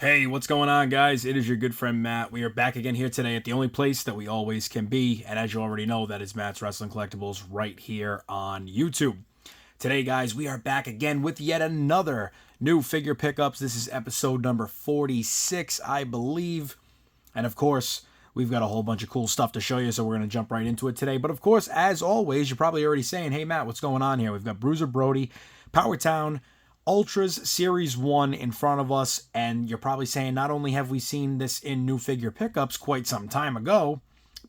Hey, what's going on, guys? It is your good friend Matt. We are back again here today at the only place that we always can be, and as you already know, that is Matt's Wrestling Collectibles right here on YouTube. Today, guys, we are back again with yet another new figure pickups. This is episode number 46, I believe. And of course, we've got a whole bunch of cool stuff to show you, so we're going to jump right into it today. But of course, as always, you're probably already saying, hey, Matt, what's going on here? We've got Bruiser Brody, Power Town, Ultras Series 1 in front of us, and you're probably saying not only have we seen this in new figure pickups quite some time ago,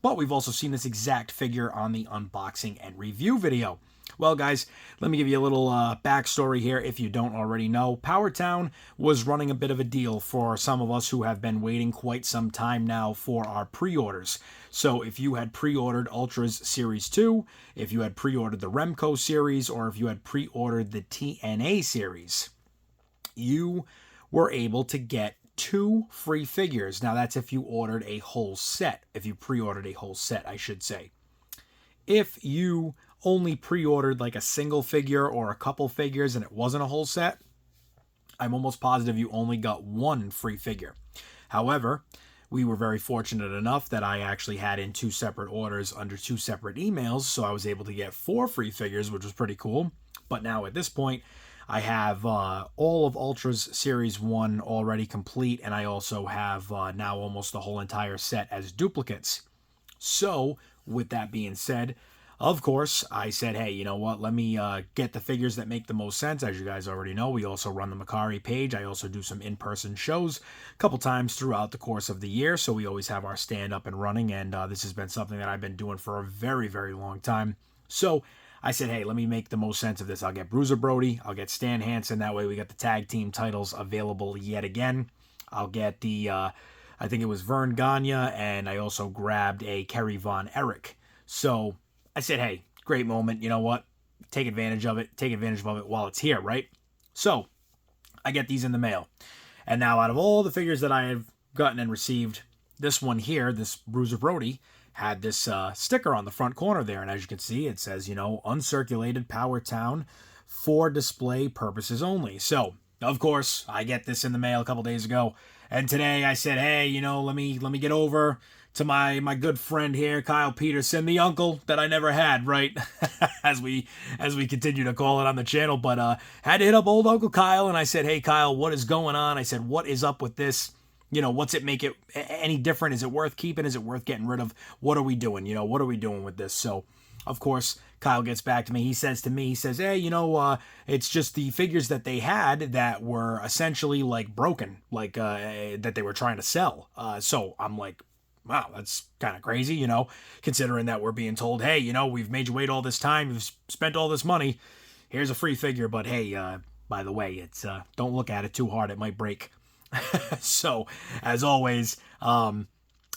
but we've also seen this exact figure on the unboxing and review video. Well, guys, let me give you a little backstory here if you don't already know. Power Town was running a bit of a deal for some of us who have been waiting quite some time now for our pre-orders. So if you had pre-ordered Ultras Series 2, if you had pre-ordered the Remco series, or if you had pre-ordered the TNA series, you were able to get 2 free figures. Now, that's if you ordered a whole set. If you pre-ordered a whole set, I should say. If you only pre-ordered like a single figure or a couple figures and it wasn't a whole set, I'm almost positive you only got 1 free figure. However, we were very fortunate enough that I actually had in 2 separate orders under 2 separate emails, so I was able to get 4 free figures, which was pretty cool. But now at this point, I have all of Ultras Series 1 already complete, and I also have now almost the whole entire set as duplicates. So, with that being said, of course, I said, hey, you know what, let me get the figures that make the most sense. As you guys already know, we also run the MERCARI page. I also do some in-person shows a couple times throughout the course of the year, so we always have our stand up and running, and this has been something that I've been doing for a very, very long time. So I said, hey, let me make the most sense of this. I'll get Bruiser Brody, I'll get Stan Hansen, that way we got the tag team titles available yet again. I'll get the, I think it was Vern Gagne, and I also grabbed a Kerry Von Erich. So I said, hey, great moment. You know what? Take advantage of it. Take advantage of it while it's here, right? So I get these in the mail. And now out of all the figures that I have gotten and received, this one here, this Bruiser Brody, had this sticker on the front corner there. And as you can see, it says, uncirculated Power Town for display purposes only. So, of course, I get this in the mail a couple days ago. And today I said, hey, let me get over to my good friend here, Kyle Peterson, the uncle that I never had, right? as we continue to call it on the channel. But had to hit up old Uncle Kyle, and I said, hey, Kyle, what is going on? I said, what is up with this? What's it make it any different? Is it worth keeping? Is it worth getting rid of? What are we doing? What are we doing with this? So, of course, Kyle gets back to me. He says, hey, it's just the figures that they had that were essentially like broken, like that they were trying to sell. So I'm like, wow, that's kind of crazy, considering that we're being told, hey, we've made you wait all this time, you've spent all this money, here's a free figure, but hey, by the way, it's don't look at it too hard, it might break. So, as always,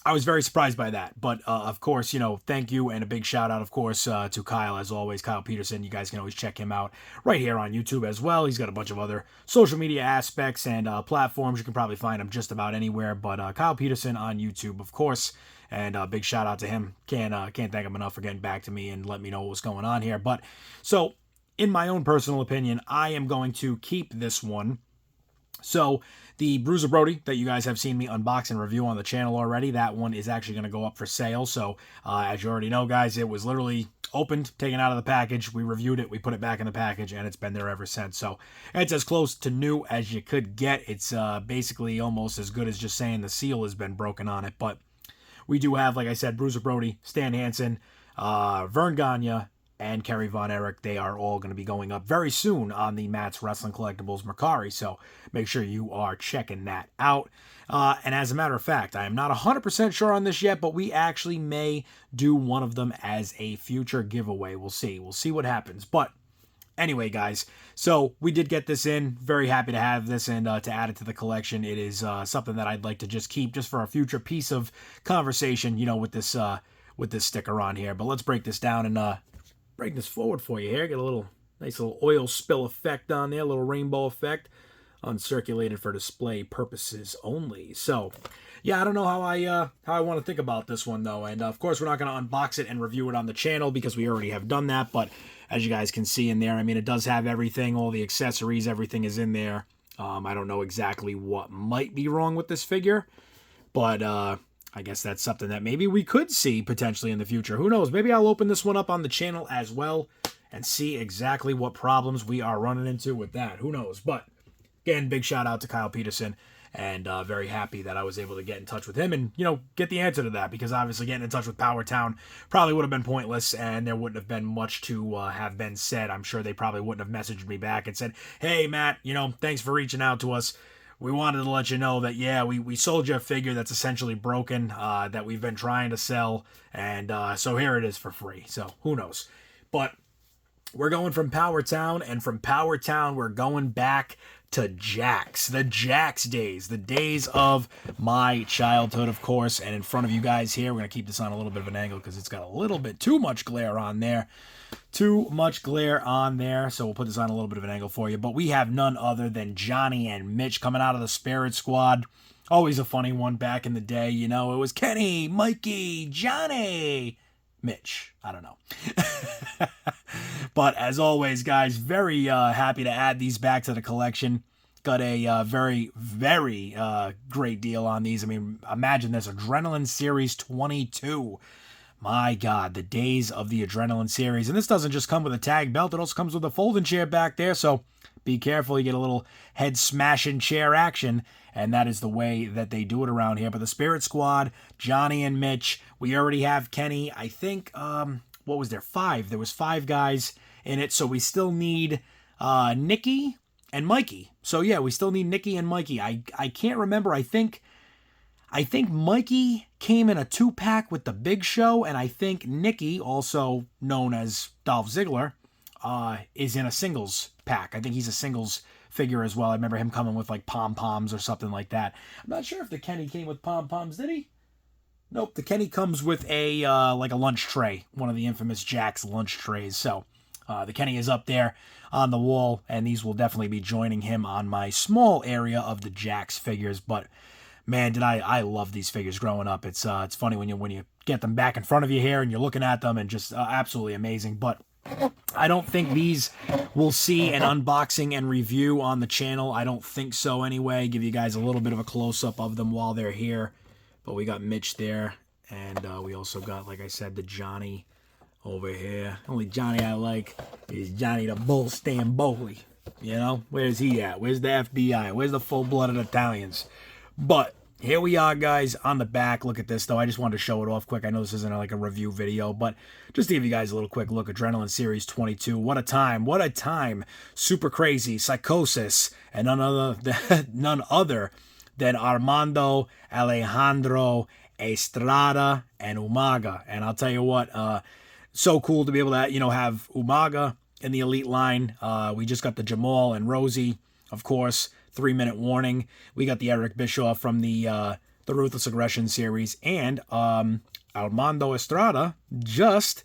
I was very surprised by that, but of course, thank you, and a big shout out, of course, to Kyle, as always, Kyle Peterson. You guys can always check him out right here on YouTube as well. He's got a bunch of other social media aspects and platforms. You can probably find him just about anywhere, but Kyle Peterson on YouTube, of course, and big shout out to him. Can't thank him enough for getting back to me and let me know what was going on here. But, so, in my own personal opinion, I am going to keep this one. So, the Bruiser Brody that you guys have seen me unbox and review on the channel already, that one is actually going to go up for sale. So, as you already know, guys, it was literally opened, taken out of the package. We reviewed it, we put it back in the package, and it's been there ever since. So, it's as close to new as you could get. It's basically almost as good as just saying the seal has been broken on it. But we do have, like I said, Bruiser Brody, Stan Hansen, Vern Gagne, and Kerry Von Erich. They are all going to be going up very soon on the Matt's Wrestling Collectibles MERCARI, so make sure you are checking that out. And as a matter of fact, I am not 100% sure on this yet, but we actually may do one of them as a future giveaway. We'll see. We'll see what happens. But anyway, guys, so we did get this in. Very happy to have this and to add it to the collection. It is something that I'd like to just keep just for a future piece of conversation, with this sticker on here. But let's break this down and bring this forward for you here. Get a little nice little oil spill effect on there, a little rainbow effect. Uncirculated for display purposes only. So, yeah, I don't know how I want to think about this one though. And of course, we're not going to unbox it and review it on the channel because we already have done that. But as you guys can see in there, I mean, it does have everything, all the accessories, everything is in there. I don't know exactly what might be wrong with this figure, but I guess that's something that maybe we could see potentially in the future. Who knows? Maybe I'll open this one up on the channel as well and see exactly what problems we are running into with that. Who knows? But again, big shout out to Kyle Peterson, and very happy that I was able to get in touch with him and, you know, get the answer to that, because obviously getting in touch with Power Town probably would have been pointless, and there wouldn't have been much to have been said. I'm sure they probably wouldn't have messaged me back and said, hey, Matt, you know, thanks for reaching out to us. We wanted to let you know that, yeah, we sold you a figure that's essentially broken, that we've been trying to sell, and so here it is for free. So who knows? But we're going from Power Town, and from Power Town, we're going back to Jakks. The Jakks days. The days of my childhood, of course. And in front of you guys here, we're going to keep this on a little bit of an angle because it's got a little bit too much glare on there. Too much glare on there. So we'll put this on a little bit of an angle for you. But we have none other than Johnny and Mitch coming out of the Spirit Squad. Always a funny one back in the day. You know, it was Kenny, Mikey, Johnny, Mitch. I don't know. But as always, guys, very happy to add these back to the collection. Got a very, very great deal on these. I mean, imagine this, Adrenaline Series 22. My God, the days of the Adrenaline Series. And this doesn't just come with a tag belt. It also comes with a folding chair back there. So be careful. You get a little head smashing chair action. And that is the way that they do it around here. But the Spirit Squad, Johnny and Mitch. We already have Kenny. I think, what was there? 5. There was 5 guys in it. So we still need Nikki and Mikey. So yeah, we still need Nikki and Mikey. I can't remember. I think Mikey came in a 2-pack with the Big Show, and I think Nikki, also known as Dolph Ziggler, is in a singles pack. I think he's a singles figure as well. I remember him coming with like pom-poms or something like that. I'm not sure if the Kenny came with pom-poms, did he? Nope, the Kenny comes with a like a lunch tray, one of the infamous Jakks lunch trays. So the Kenny is up there on the wall, and these will definitely be joining him on my small area of the Jakks figures. But man, did I love these figures growing up. It's funny when you get them back in front of you here and you're looking at them, and just absolutely amazing. But I don't think these will see an unboxing and review on the channel. I don't think so anyway. Give you guys a little bit of a close-up of them while they're here. But we got Mitch there, and we also got, like I said, the Johnny over here. Only Johnny I like is Johnny the Bull Stamboli. You know, where's he at? Where's the FBI? Where's the full-blooded Italians? But here we are, guys, on the back. Look at this, though. I just wanted to show it off quick. I know this isn't like a review video, but just to give you guys a little quick look. Adrenaline Series 22. What a time. What a time. Super crazy. Psychosis. And none other than Armando Alejandro Estrada and Umaga. And I'll tell you what, so cool to be able to, you know, have Umaga in the Elite line. We just got the Jamal and Rosie, of course. 3-minute warning. We got the Eric Bischoff from the Ruthless Aggression series, and Armando Estrada just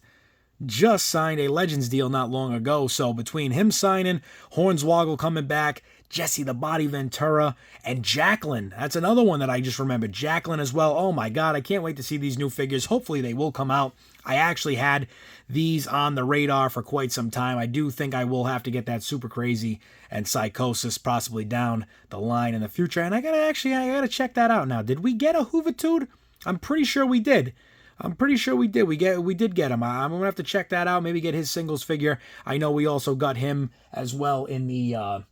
signed a Legends deal not long ago. So between him signing, Hornswoggle coming back, Jesse the Body Ventura, and Jacqueline. That's another one that I just remembered. Jacqueline as well. Oh my God, I can't wait to see these new figures. Hopefully they will come out. I actually had these on the radar for quite some time. I do think I will have to get that Super Crazy and Psychosis possibly down the line in the future. And I gotta check that out now. Did we get a Juventud? I'm pretty sure we did. We did get him. I'm gonna have to check that out. Maybe get his singles figure. I know we also got him as well in the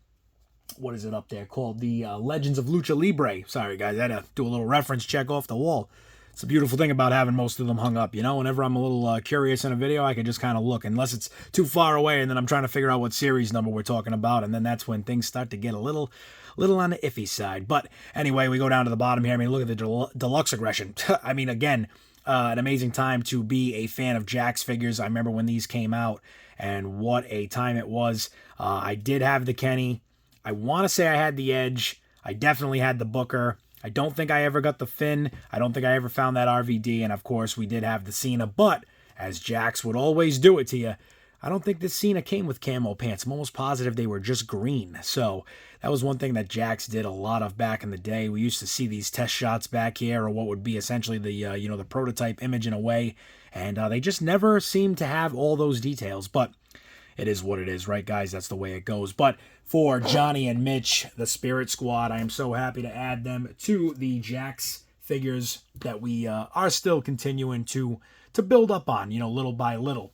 what is it up there called? The Legends of Lucha Libre. Sorry guys, I had to do a little reference check off the wall. It's a beautiful thing about having most of them hung up, you know? Whenever I'm a little curious in a video, I can just kind of look, unless it's too far away, and then I'm trying to figure out what series number we're talking about, and then that's when things start to get a little on the iffy side. But anyway, we go down to the bottom here. I mean, look at the Deluxe Aggression. I mean, again, an amazing time to be a fan of Jakks figures. I remember when these came out, and what a time it was. I did have the Kenny. I want to say I had the Edge. I definitely had the Booker. I don't think I ever got the Finn. I don't think I ever found that RVD. And, of course, we did have the Cena. But, as Jakks would always do it to you, I don't think this Cena came with camo pants. I'm almost positive they were just green. So, that was one thing that Jakks did a lot of back in the day. We used to see these test shots back here, or what would be essentially the, the prototype image in a way. And they just never seemed to have all those details. But it is what it is, right, guys? That's the way it goes. But for Johnny and Mitch, the Spirit Squad, I am so happy to add them to the Jakks figures that we are still continuing to build up on, you know, little by little.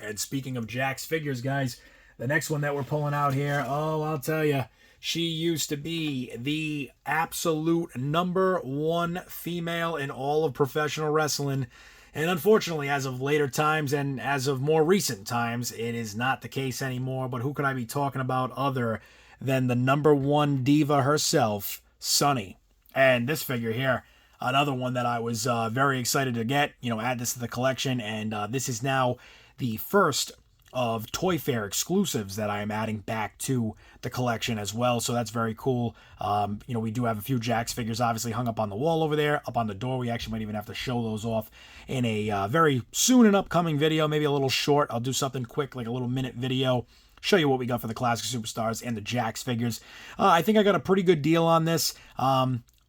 And speaking of Jakks figures, guys, the next one that we're pulling out here, oh, I'll tell you, she used to be the absolute #1 female in all of professional wrestling. And unfortunately, as of later times and as of more recent times, it is not the case anymore. But who could I be talking about other than the #1 diva herself, Sunny? And this figure here, another one that I was very excited to get, you know, add this to the collection. And this is now the first of Toy Fair exclusives that I am adding back to the collection as well. So that's very cool. You know, we do have a few Jakks figures obviously hung up on the wall over there, up on the door. We actually might even have to show those off in a very soon and upcoming video, maybe a little short. I'll do something quick, like a little minute video, show you what we got for the Classic Superstars and the Jakks figures. I think I got a pretty good deal on this.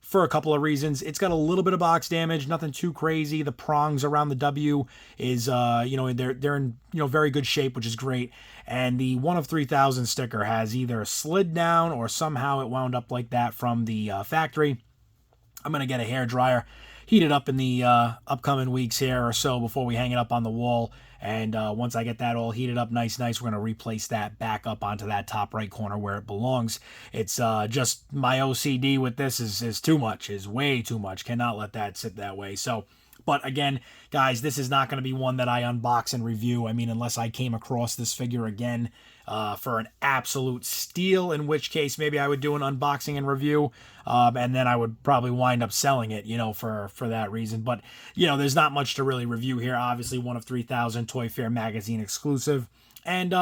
For a couple of reasons. It's got a little bit of box damage, nothing too crazy. The prongs around the W is, you know, they're in, you know, very good shape, which is great. And the 1 of 3,000 sticker has either slid down or somehow it wound up like that from the factory. I'm going to get a hairdryer, heat it up in the upcoming weeks here or so before we hang it up on the wall. And once I get that all heated up nice, we're going to replace that back up onto that top right corner where it belongs. It's just my OCD with this is too much, is way too much. Cannot let that sit that way. So, but again, guys, this is not going to be one that I unbox and review. I mean, unless I came across this figure again for an absolute steal, in which case maybe I would do an unboxing and review, and then I would probably wind up selling it, you know, for that reason. But, you know, there's not much to really review here. Obviously, 1 of 3,000 Toy Fair magazine exclusive. And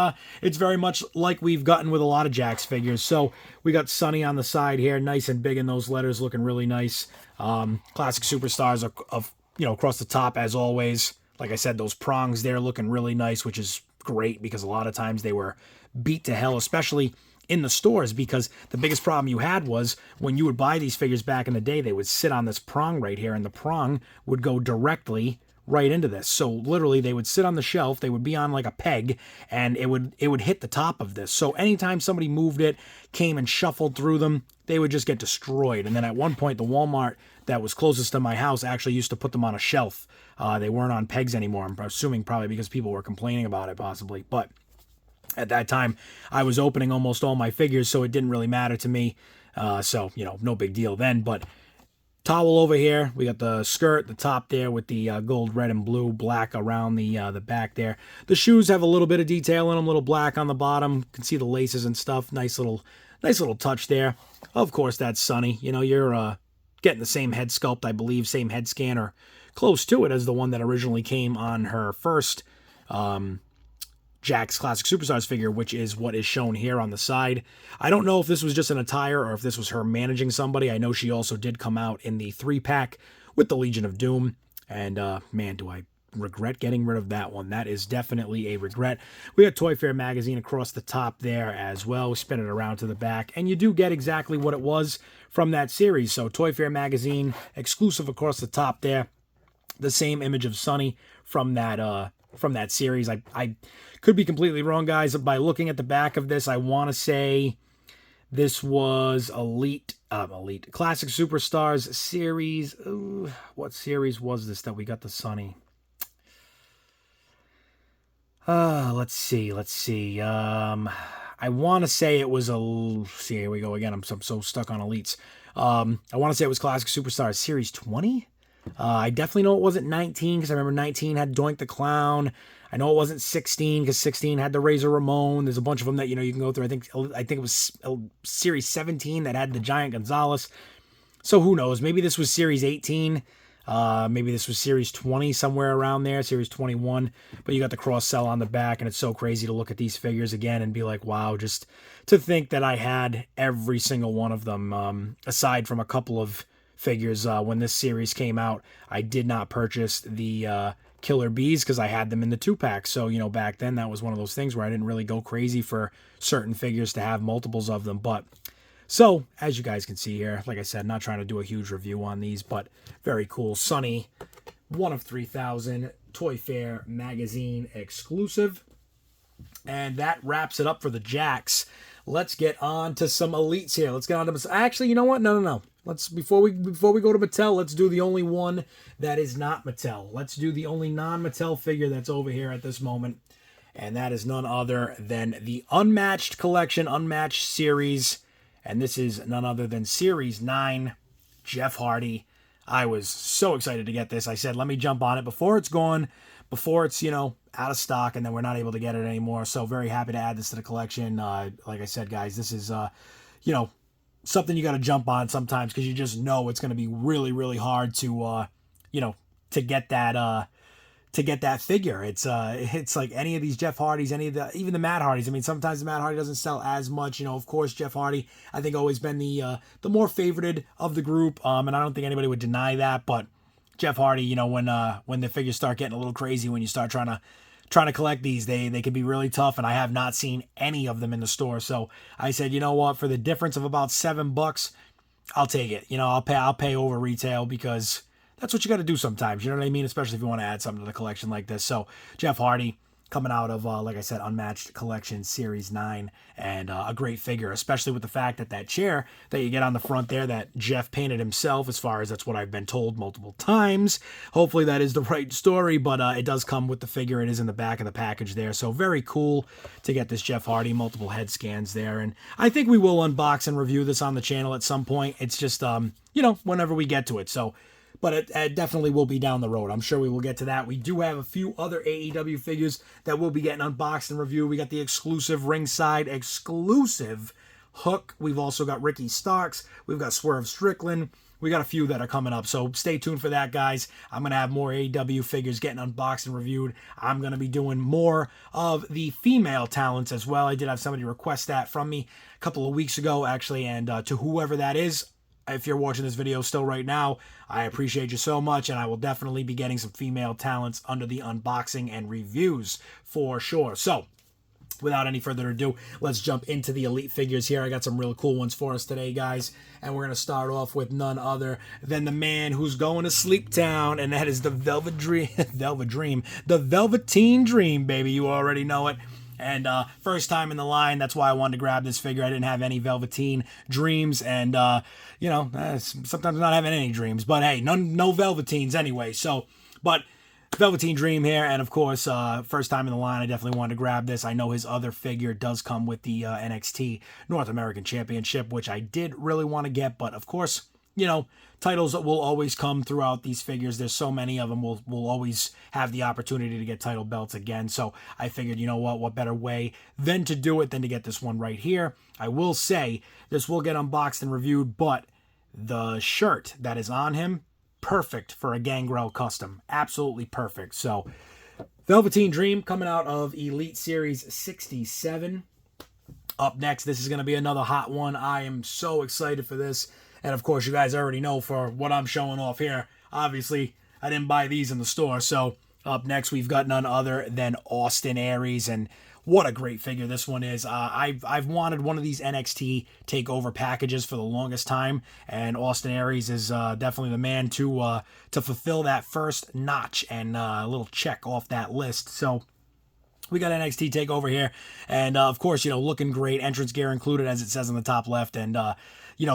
it's very much like we've gotten with a lot of Jakks figures. So we got Sunny on the side here, nice and big in those letters, looking really nice. Classic Superstars of you know, across the top as always. Like I said, those prongs there looking really nice, which is great because a lot of times they were beat to hell, especially in the stores, because the biggest problem you had was when you would buy these figures back in the day, they would sit on this prong right here, and the prong would go directly right into this. So literally they would sit on the shelf, they would be on like a peg, and it would hit the top of this. So anytime somebody moved it, came and shuffled through them, they would just get destroyed. And then at one point, the Walmart that was closest to my house actually used to put them on a shelf. They weren't on pegs anymore. I'm assuming probably because people were complaining about it possibly. But at that time, I was opening almost all my figures, so it didn't really matter to me. So, you know, no big deal then. But towel over here, we got the skirt, the top there with the gold, red, and blue, black around the back there. The shoes have a little bit of detail in them, a little black on the bottom. You can see the laces and stuff. Nice little touch there. Of course, that's Sunny. You know, you're getting the same head sculpt, I believe, same head scan, or close to it as the one that originally came on her first Jakks Classic Superstars figure, which is what is shown here on the side. I don't know if this was just an attire or if this was her managing somebody. I know she also did come out in the 3-pack with the Legion of Doom, and man, do I regret getting rid of that one. That is definitely a regret. We got Toy Fair magazine across the top there as well. We spin it around to the back, and you do get exactly what it was from that series. So Toy Fair magazine exclusive across the top there. The same image of Sunny from that series. I could be completely wrong, guys. By looking at the back of this, I want to say this was Elite Classic Superstars series. Ooh, what series was this that we got the Sunny? Let's see. I want to say it was see, here we go again. I'm so stuck on Elites. I want to say it was Classic Superstars Series 20. I definitely know it wasn't 19 because I remember 19 had Doink the Clown. I know it wasn't 16 because 16 had the Razor Ramon. There's a bunch of them that, you know, you can go through. I think it was Series 17 that had the Giant Gonzalez. So who knows? Maybe this was Series 18. Maybe this was Series 20, somewhere around there, Series 21. But you got the cross-sell on the back, and it's so crazy to look at these figures again and be like, wow, just to think that I had every single one of them, aside from a couple of figures when this series came out. I did not purchase the Killer Bees because I had them in the 2-pack. So, you know, back then that was one of those things where I didn't really go crazy for certain figures to have multiples of them. But so, as you guys can see here, like I said, not trying to do a huge review on these, but very cool. Sunny, 1 of 3,000 Toy Fair magazine exclusive. And that wraps it up for the Jacks. Let's get on to some elites here. Let's get on to... Actually, you know what? No. Let's before we go to Mattel, let's do the only one that is not Mattel. Let's do the only non-Mattel figure that's over here at this moment. And that is none other than the Unmatched Collection, Unmatched Series. And this is none other than Series 9, Jeff Hardy. I was so excited to get this. I said, let me jump on it before it's gone, before it's, out of stock, and then we're not able to get it anymore. So very happy to add this to the collection. Like I said, guys, this is, something you got to jump on sometimes because you just know it's going to be really, really hard to, to get that figure. It's like any of these Jeff Hardys, even the Matt Hardys. I mean, sometimes the Matt Hardy doesn't sell as much. Of course, Jeff Hardy, I think, always been the more favorited of the group, and I don't think anybody would deny that. But Jeff Hardy, when the figures start getting a little crazy, when you start trying to collect these, they can be really tough, and I have not seen any of them in the store. So I said, you know what, for the difference of about $7, I'll take it. I'll pay over retail because that's what you got to do sometimes. You know what I mean? Especially if you want to add something to the collection like this. So Jeff Hardy coming out of, like I said, Unmatched Collection Series 9, and a great figure, especially with the fact that chair that you get on the front there that Jeff painted himself, as far as that's what I've been told multiple times. Hopefully that is the right story, but it does come with the figure. It is in the back of the package there. So very cool to get this Jeff Hardy, multiple head scans there. And I think we will unbox and review this on the channel at some point. It's just, whenever we get to it. So, but it definitely will be down the road. I'm sure we will get to that. We do have a few other AEW figures that will be getting unboxed and reviewed. We got the exclusive ringside exclusive Hook. We've also got Ricky Starks. We've got Swerve Strickland. We got a few that are coming up. So stay tuned for that, guys. I'm going to have more AEW figures getting unboxed and reviewed. I'm going to be doing more of the female talents as well. I did have somebody request that from me a couple of weeks ago, actually. And to whoever that is, if you're watching this video still right now, I appreciate you so much, and I will definitely be getting some female talents under the unboxing and reviews for sure. So, without any further ado, let's jump into the elite figures here. I got some real cool ones for us today, guys, and we're going to start off with none other than the man who's going to Sleep Town, and that is the Velvet Dream, the Velveteen Dream, baby. You already know it. And first time in the line, that's why I wanted to grab this figure. I didn't have any Velveteen dreams, and sometimes not having any dreams. But hey, no Velveteens anyway. So, but Velveteen Dream here, and of course, first time in the line, I definitely wanted to grab this. I know his other figure does come with the NXT North American Championship, which I did really want to get, but of course, titles that will always come throughout these figures. There's so many of them. We'll always have the opportunity to get title belts again. So I figured, what better way than to do it than to get this one right here. I will say this will get unboxed and reviewed, but the shirt that is on him, perfect for a Gangrel custom. Absolutely perfect. So Velveteen Dream coming out of Elite Series 67. Up next, this is going to be another hot one. I am so excited for this. And of course, you guys already know for what I'm showing off here. Obviously, I didn't buy these in the store. So up next, we've got none other than Austin Aries. And what a great figure this one is. I've wanted one of these NXT takeover packages for the longest time. And Austin Aries is definitely the man to fulfill that first notch and a little check off that list. So we got NXT TakeOver here. And, of course, looking great. Entrance gear included, as it says on the top left. And,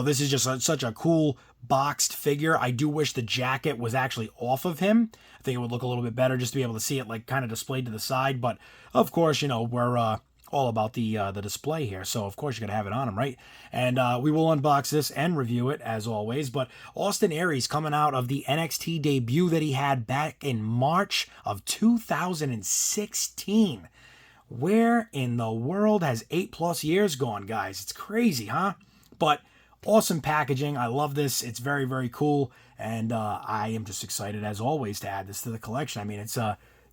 this is just such a cool boxed figure. I do wish the jacket was actually off of him. I think it would look a little bit better just to be able to see it, kind of displayed to the side. But, of course, we're all about the display here. So, of course, you're going to have it on him, right? And we will unbox this and review it, as always. But Austin Aries coming out of the NXT debut that he had back in March of 2016. Where in the world has 8+ years gone, guys? It's crazy, huh? But awesome packaging. I love this. It's very, very cool. And I am just excited, as always, to add this to the collection. I mean, it's,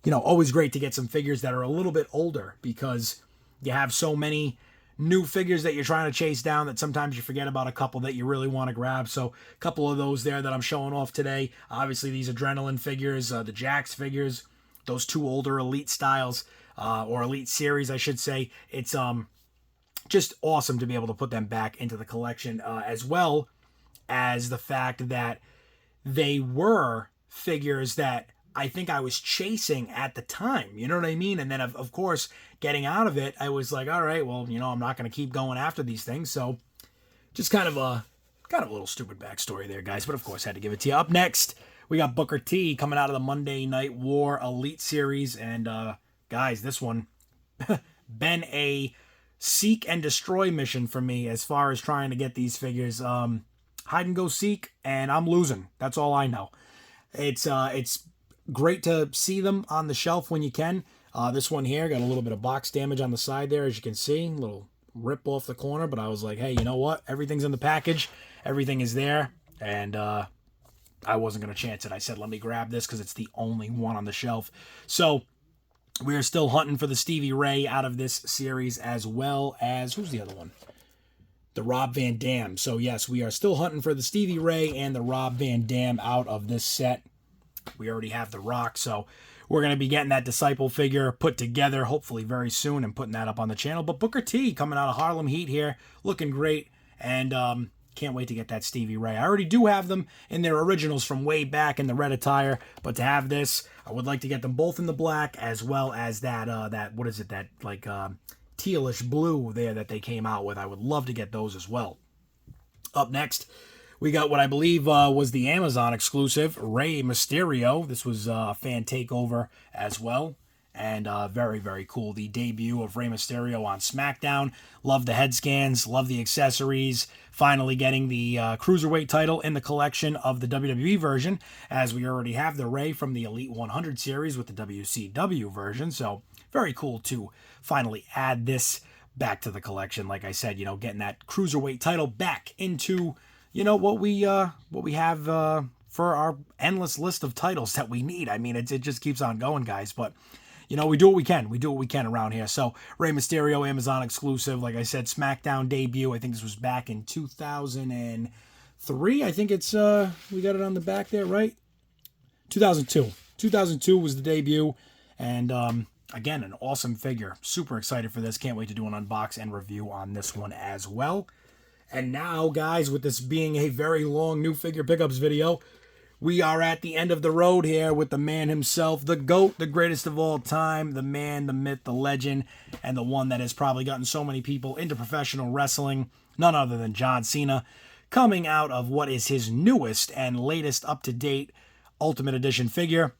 always great to get some figures that are a little bit older because you have so many new figures that you're trying to chase down that sometimes you forget about a couple that you really want to grab. So a couple of those there that I'm showing off today. Obviously, these Adrenaline figures, the Jax figures, those two older Elite styles, or Elite series, I should say. It's just awesome to be able to put them back into the collection, as well as the fact that they were figures that I think I was chasing at the time. You know what I mean? And then, of course, getting out of it, I was like, all right, well, you know, I'm not going to keep going after these things. So just kind of a little stupid backstory there, guys. But, of course, had to give it to you. Up next, we got Booker T coming out of the Monday Night War Elite Series. And, guys, this one been a seek and destroy mission for me as far as trying to get these figures. Hide and go seek, and I'm losing. That's all I know. It's great to see them on the shelf when you can. This one here got a little bit of box damage on the side there, as you can see. A little rip off the corner, but I was like, hey, you know what? Everything's in the package. Everything is there, and I wasn't going to chance it. I said, let me grab this because it's the only one on the shelf. So we are still hunting for the Stevie Ray out of this series, as well as, who's the other one? The Rob Van Dam. So yes, we are still hunting for the Stevie Ray and the Rob Van Dam out of this set. We already have the Rock, so we're going to be getting that Disciple figure put together, hopefully very soon, and putting that up on the channel. But Booker T coming out of Harlem Heat here, looking great, and can't wait to get that Stevie Ray. I already do have them in their originals from way back in the red attire, but to have this, I would like to get them both in the black, as well as that what is it, that like tealish blue there that they came out with. I would love to get those as well. Up next, we got what I believe was the Amazon exclusive, Rey Mysterio. This was a fan takeover as well, and very, very cool. The debut of Rey Mysterio on SmackDown. Love the head scans, love the accessories. Finally getting the Cruiserweight title in the collection of the WWE version, as we already have the Rey from the Elite 100 series with the WCW version. So very cool to finally add this back to the collection. Like I said, you know, getting that Cruiserweight title back into, you know, what we have for our endless list of titles that we need. I mean, it just keeps on going, guys. But, you know, we do what we can. We do what we can around here. So, Rey Mysterio, Amazon exclusive. Like I said, SmackDown debut. I think this was back in 2003. I think it's, we got it on the back there, right? 2002. 2002 was the debut. And, again, an awesome figure. Super excited for this. Can't wait to do an unbox and review on this one as well. And now, guys, with this being a very long new figure pickups video, we are at the end of the road here with the man himself, the GOAT, the greatest of all time, the man, the myth, the legend, and the one that has probably gotten so many people into professional wrestling, none other than John Cena, coming out of what is his newest and latest up-to-date Ultimate Edition figure.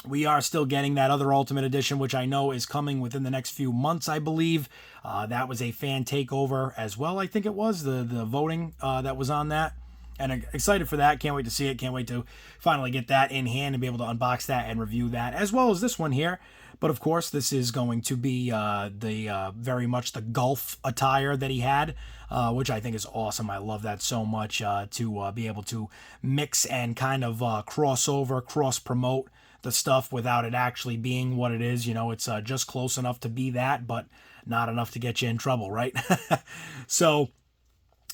We are still getting that other Ultimate Edition, which I know is coming within the next few months, I believe. That was a fan takeover as well, I think it was, the voting that was on that. And excited for that. Can't wait to see it. Can't wait to finally get that in hand and be able to unbox that and review that, as well as this one here. But, of course, this is going to be very much the golf attire that he had, which I think is awesome. I love that so much, to be able to mix and kind of crossover, cross-promote the stuff without it actually being what it is. You know, it's just close enough to be that, but not enough to get you in trouble, right? So,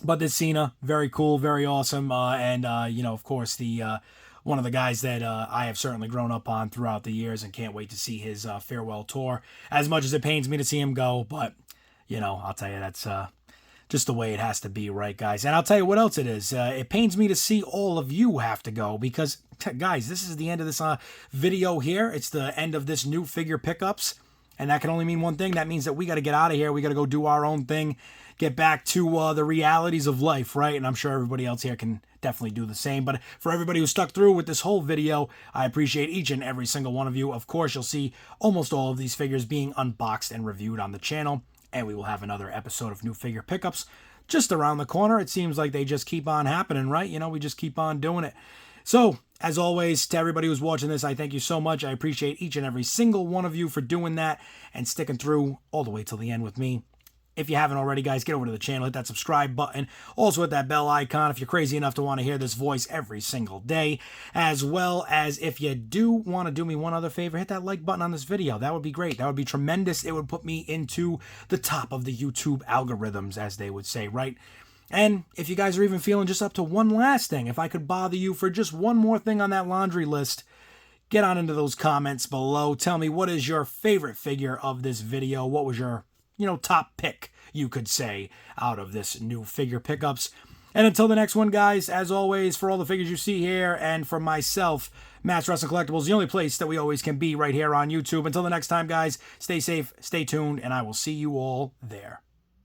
but this Cena, very cool, very awesome, and you know, of course, the one of the guys that I have certainly grown up on throughout the years, and can't wait to see his farewell tour. As much as it pains me to see him go, but you know, I'll tell you, that's just the way it has to be, right, guys? And I'll tell you what else it is. It pains me to see all of you have to go, because, guys, this is the end of this video here. It's the end of this new figure pickups, and that can only mean one thing. That means that we got to get out of here. We got to go do our own thing, get back to the realities of life, right? And I'm sure everybody else here can definitely do the same. But for everybody who stuck through with this whole video, I appreciate each and every single one of you. Of course, you'll see almost all of these figures being unboxed and reviewed on the channel, and we will have another episode of new figure pickups just around the corner. It seems like they just keep on happening, right? You know, we just keep on doing it. So, as always, to everybody who's watching this, I thank you so much. I appreciate each and every single one of you for doing that and sticking through all the way till the end with me. If you haven't already, guys, get over to the channel, hit that subscribe button. Also hit that bell icon if you're crazy enough to want to hear this voice every single day. As well as if you do want to do me one other favor, hit that like button on this video. That would be great. That would be tremendous. It would put me into the top of the YouTube algorithms, as they would say, right? And if you guys are even feeling just up to one last thing, if I could bother you for just one more thing on that laundry list, get on into those comments below. Tell me, what is your favorite figure of this video? What was your, you know, top pick, you could say, out of this new figure pickups? And until the next one, guys, as always, for all the figures you see here, and for myself, Matt's Wrestling Collectibles, the only place that we always can be right here on YouTube. Until the next time, guys, stay safe, stay tuned, and I will see you all there.